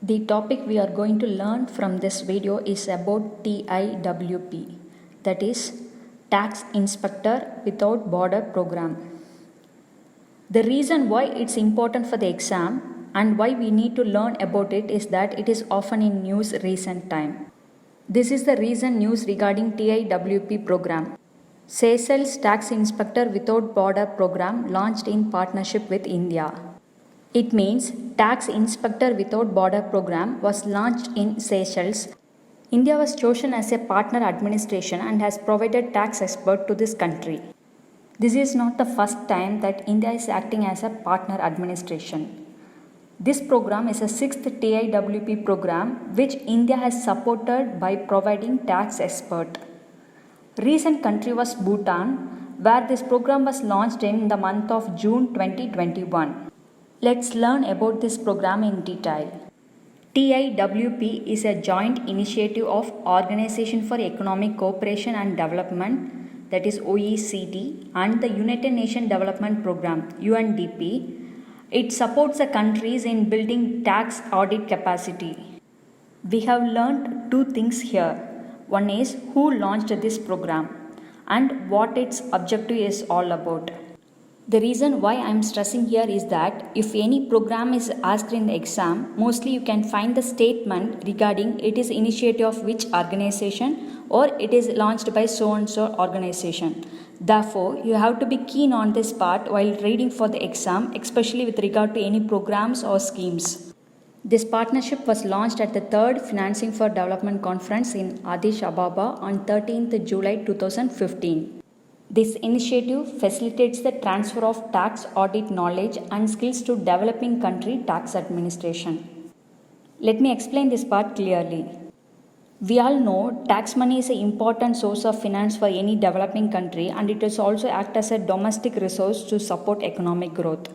The topic we are going to learn from this video is about TIWP, that is Tax Inspector Without Border Program. The reason why it's important for the exam and why we need to learn about it is that it is often in news recent time. This is the recent news regarding TIWP program. Seychelles Tax Inspector Without Border program launched in partnership with India. It means Tax Inspector Without Border program was launched in Seychelles. India was chosen as a partner administration and has provided tax expert to this country. This is not the first time that India is acting as a partner administration. This program is a sixth TIWP program which India has supported by providing tax expert. Recent country was Bhutan, where this program was launched in the month of June 2021. Let's learn about this program in detail. TIWP is a joint initiative of Organization for Economic Cooperation and Development, that is OECD, and the United Nations Development Programme, UNDP. It supports the countries in building tax audit capacity. We have learned two things here. One is who launched this program and what its objective is all about. The reason why I am stressing here is that if any program is asked in the exam, mostly you can find the statement regarding it is initiative of which organization or it is launched by so and so organization. Therefore, you have to be keen on this part while reading for the exam, especially with regard to any programs or schemes. This partnership was launched at the 3rd Financing for Development Conference in Addis Ababa on 13th July 2015. This initiative facilitates the transfer of tax audit knowledge and skills to developing country tax administration. Let me explain this part clearly. We all know tax money is an important source of finance for any developing country and it is also act as a domestic resource to support economic growth.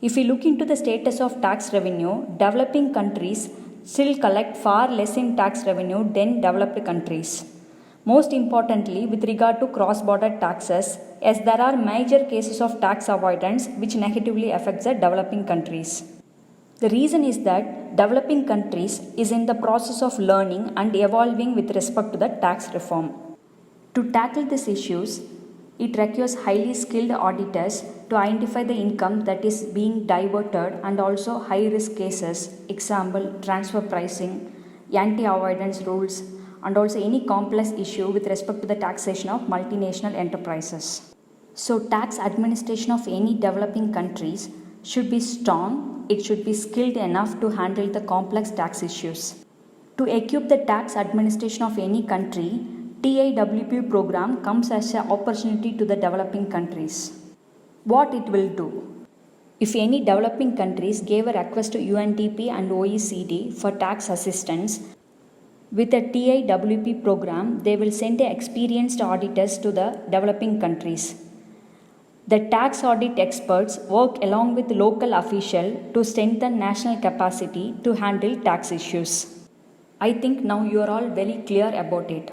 If we look into the status of tax revenue, developing countries still collect far less in tax revenue than developed countries. Most importantly, with regard to cross-border taxes, as there are major cases of tax avoidance which negatively affects the developing countries. The reason is that developing countries is in the process of learning and evolving with respect to the tax reform. To tackle these issues, it requires highly skilled auditors to identify the income that is being diverted and also high-risk cases, example, transfer pricing, anti-avoidance rules, and also any complex issue with respect to the taxation of multinational enterprises. So, tax administration of any developing countries should be strong, it should be skilled enough to handle the complex tax issues. To equip the tax administration of any country, TIWP program comes as an opportunity to the developing countries. What it will do? If any developing countries gave a request to UNDP and OECD for tax assistance, with the TIWP program, they will send experienced auditors to the developing countries. The tax audit experts work along with local officials to strengthen national capacity to handle tax issues. I think now you are all very clear about it.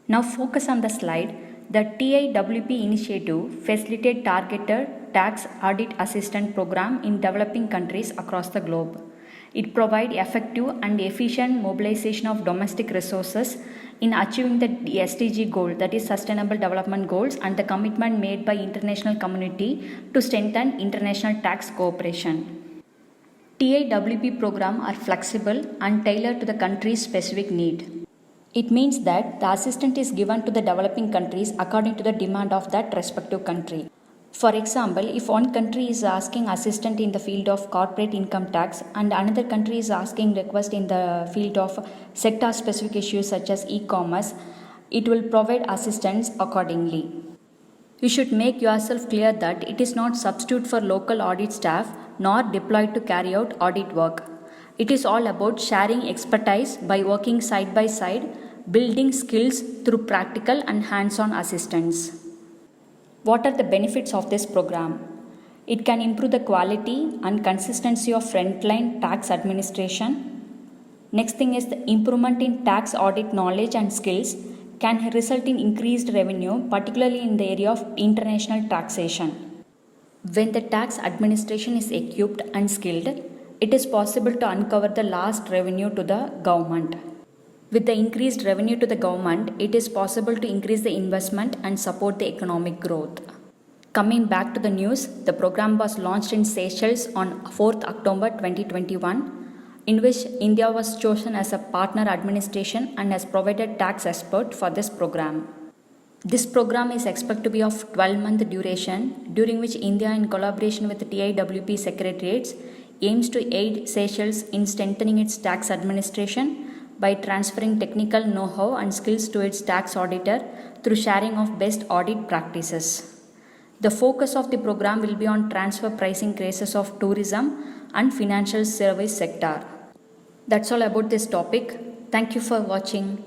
Now focus on the slide. The TIWP initiative facilitates targeted tax audit assistance program in developing countries across the globe. It provides effective and efficient mobilization of domestic resources in achieving the SDG goal, that is Sustainable Development Goals, and the commitment made by international community to strengthen international tax cooperation. TIWP programs are flexible and tailored to the country's specific need. It means that the assistance is given to the developing countries according to the demand of that respective country. For example, if one country is asking assistance in the field of corporate income tax and another country is asking request in the field of sector specific issues such as e-commerce, it will provide assistance accordingly. You should make yourself clear that it is not substitute for local audit staff nor deployed to carry out audit work. It is all about sharing expertise by working side by side, building skills through practical and hands-on assistance. What are the benefits of this program? It can improve the quality and consistency of frontline tax administration. Next thing is the improvement in tax audit knowledge and skills can result in increased revenue, particularly in the area of international taxation. When the tax administration is equipped and skilled, it is possible to uncover the lost revenue to the government. With the increased revenue to the government, it is possible to increase the investment and support the economic growth. Coming back to the news, the program was launched in Seychelles on 4th October 2021, in which India was chosen as a partner administration and has provided tax expert for this program. This program is expected to be of 12-month duration, during which India, in collaboration with the TIWP secretariats, aims to aid Seychelles in strengthening its tax administration by transferring technical know-how and skills to its tax auditor through sharing of best audit practices. The focus of the program will be on transfer pricing cases of tourism and financial service sector. That's all about this topic. Thank you for watching.